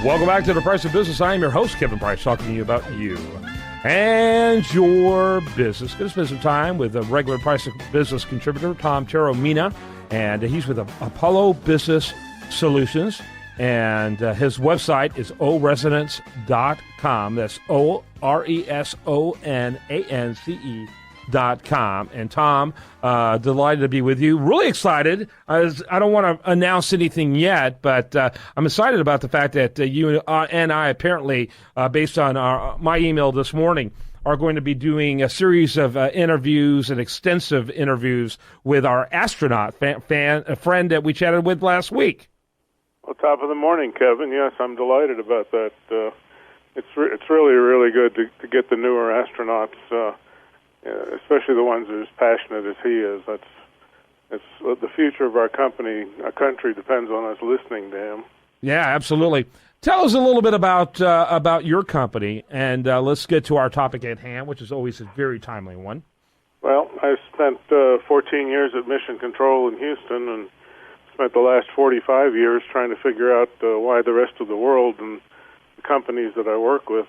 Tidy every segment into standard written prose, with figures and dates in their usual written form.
Welcome back to The Price of Business. I am your host, Kevin Price, talking to you about you and your business. Going to spend some time with a regular Price of Business contributor, Tom Taormina, and he's with Apollo Business Solutions, and his website is oresonance.com. That's oresonance.com. And Tom, delighted to be with you. Really excited. I don't want to announce anything yet, but I'm excited about the fact that you and I apparently, based on my email this morning, are going to be doing a series of interviews and extensive interviews with our astronaut a friend that we chatted with last week. Well, top of the morning, Kevin. Yes, I'm delighted about that. It's really, really good to get the newer astronauts, especially the ones as passionate as he is. It's the future of our country depends on us listening to him. Yeah, absolutely. Tell us a little bit about your company, and let's get to our topic at hand, which is always a very timely one. Well, I spent 14 years at Mission Control in Houston, and spent the last 45 years trying to figure out why the rest of the world and the companies that I work with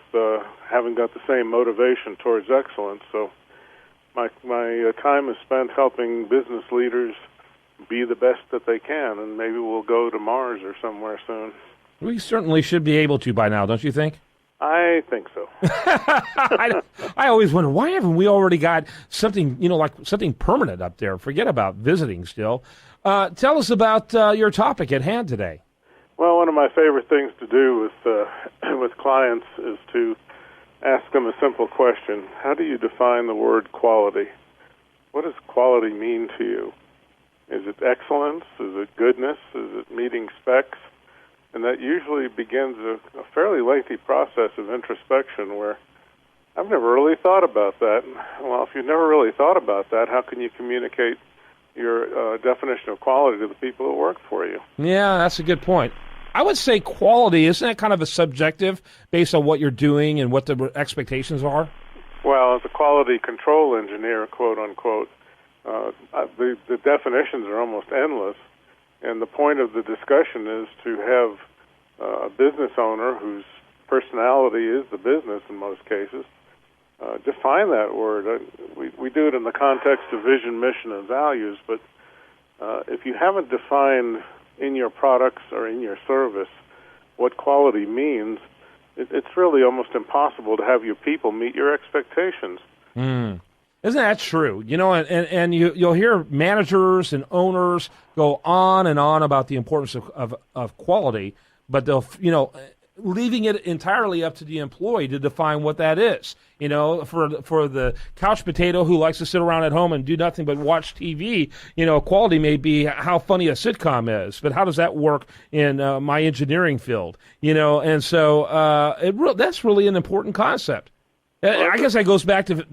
haven't got the same motivation towards excellence. So my time is spent helping business leaders be the best that they can, and maybe we'll go to Mars or somewhere soon. We certainly should be able to by now, don't you think? I think so. I always wonder, why haven't we already got something, like something permanent up there? Forget about visiting still. Tell us about your topic at hand today. Well, one of my favorite things to do with clients is to ask them a simple question. How do you define the word quality? What does quality mean to you? Is it excellence? Is it goodness? Is it meeting specs? And that usually begins a fairly lengthy process of introspection where I've never really thought about that. Well, if you've never really thought about that, how can you communicate your definition of quality to the people that work for you? Yeah, that's a good point. I would say quality, isn't that kind of a subjective based on what you're doing and what the expectations are? Well, as a quality control engineer, quote unquote, the definitions are almost endless. And the point of the discussion is to have a business owner whose personality is the business in most cases define that word. We do it in the context of vision, mission, and values, but if you haven't defined in your products or in your service what quality means, it's really almost impossible to have your people meet your expectations. Mm. Isn't that true? And you'll hear managers and owners go on and on about the importance of quality, but they'll, leaving it entirely up to the employee to define what that is. For the couch potato who likes to sit around at home and do nothing but watch TV, quality may be how funny a sitcom is, but how does that work in my engineering field? And so that's really an important concept. I guess that goes back to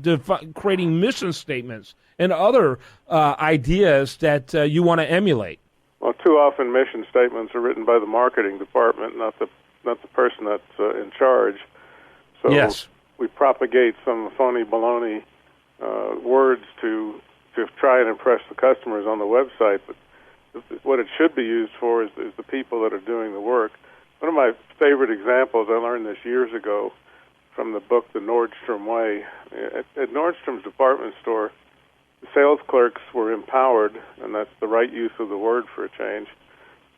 creating mission statements and other ideas that you want to emulate. Well, too often mission statements are written by the marketing department, not the person that's in charge. So yes, we propagate some phony baloney words to try and impress the customers on the website. But what it should be used for is the people that are doing the work. One of my favorite examples, I learned this years ago, from the book The Nordstrom Way. At Nordstrom's department store, the sales clerks were empowered, and that's the right use of the word for a change,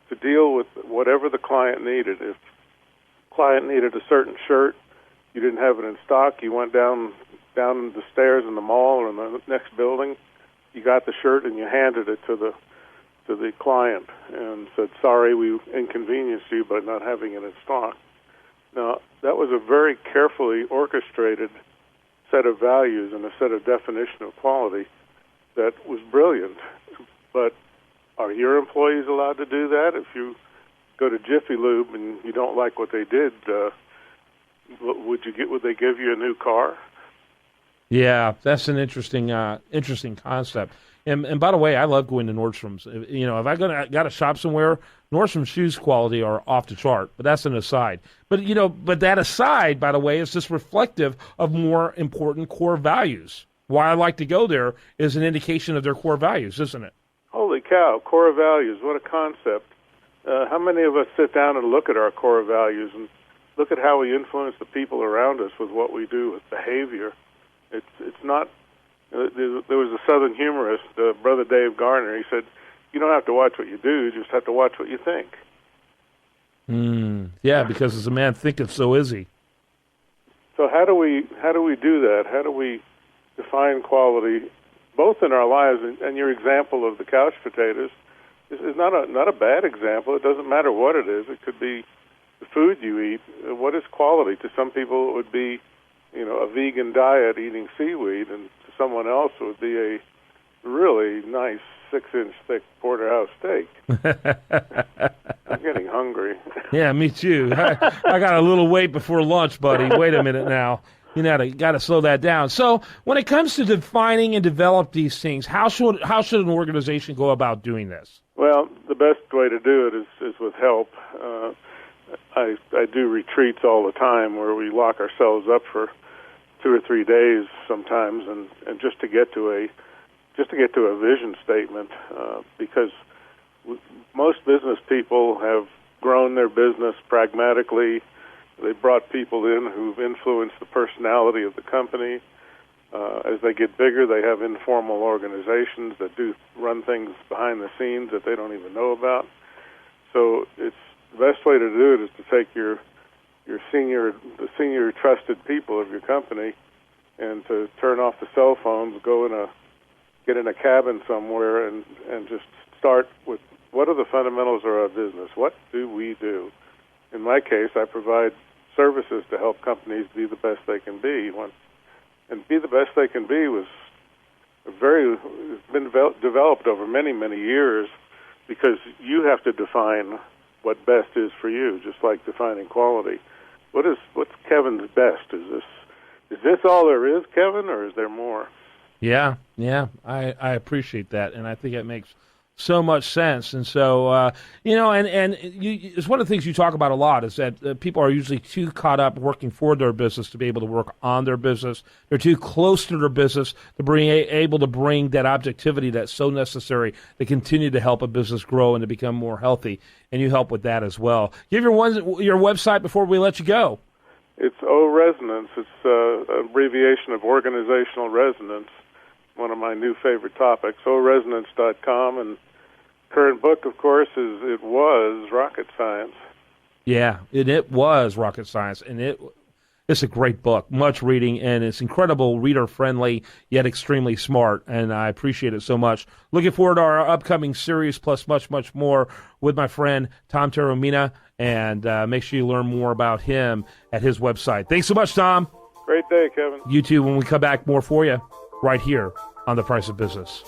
to deal with whatever the client needed. If the client needed a certain shirt, you didn't have it in stock, you went down the stairs in the mall or in the next building, you got the shirt and you handed it to the client and said, sorry, we inconvenienced you by not having it in stock. Now, that was a very carefully orchestrated set of values and a set of definition of quality that was brilliant. But are your employees allowed to do that? If you go to Jiffy Lube and you don't like what they did, would they give you a new car? Yeah, that's an interesting concept. And by the way, I love going to Nordstrom's. If I got to shop somewhere, Nordstrom's shoes quality are off the chart. But that's an aside. But that aside, by the way, is just reflective of more important core values. Why I like to go there is an indication of their core values, isn't it? Holy cow, core values! What a concept! how many of us sit down and look at our core values and look at how we influence the people around us with what we do, with behavior? It's not. There was a Southern humorist, Brother Dave Garner. He said, "You don't have to watch what you do; you just have to watch what you think." Yeah, because as a man thinketh, so is he. So how do we do that? How do we define quality, both in our lives and your example of the couch potatoes is not a bad example. It doesn't matter what it is. It could be the food you eat. What is quality? To some people, it would be, a vegan diet eating seaweed, and to someone else, it would be a really nice 6-inch thick porterhouse steak. I'm getting hungry. Yeah, me too. I got a little wait before lunch, buddy. Wait a minute now. You got to slow that down. So, when it comes to defining and develop these things, how should an organization go about doing this? Well, the best way to do it is with help. I do retreats all the time where we lock ourselves up for 2 or 3 days sometimes, and just to get to a vision statement, because most business people have grown their business pragmatically. They've brought people in who've influenced the personality of the company. As they get bigger, they have informal organizations that do run things behind the scenes that they don't even know about. So the best way to do it is to take the senior trusted people of your company, and to turn off the cell phones, get in a cabin somewhere, and just start with, what are the fundamentals of our business? What do we do? In my case, I provide services to help companies be the best they can be. And be the best they can be been developed over many, many years, because you have to define what best is for you, just like defining quality. What's Kevin's best? Is this all there is, Kevin, or is there more? Yeah, I appreciate that, and I think it makes so much sense. And so, it's one of the things you talk about a lot, is that people are usually too caught up working for their business to be able to work on their business. They're too close to their business to able to bring that objectivity that's so necessary to continue to help a business grow and to become more healthy. And you help with that as well. Give your website before we let you go. It's O-Resonance. It's an abbreviation of organizational resonance, one of my new favorite topics, oresonance.com. And current book, of course, It Was Rocket Science. Yeah, it was Rocket Science, and it's a great book, much reading, and it's incredible, reader-friendly, yet extremely smart, and I appreciate it so much. Looking forward to our upcoming series, plus much, much more with my friend Tom Taormina, and make sure you learn more about him at his website. Thanks so much, Tom. Great day, Kevin. You too. When we come back, more for you right here on The Price of Business.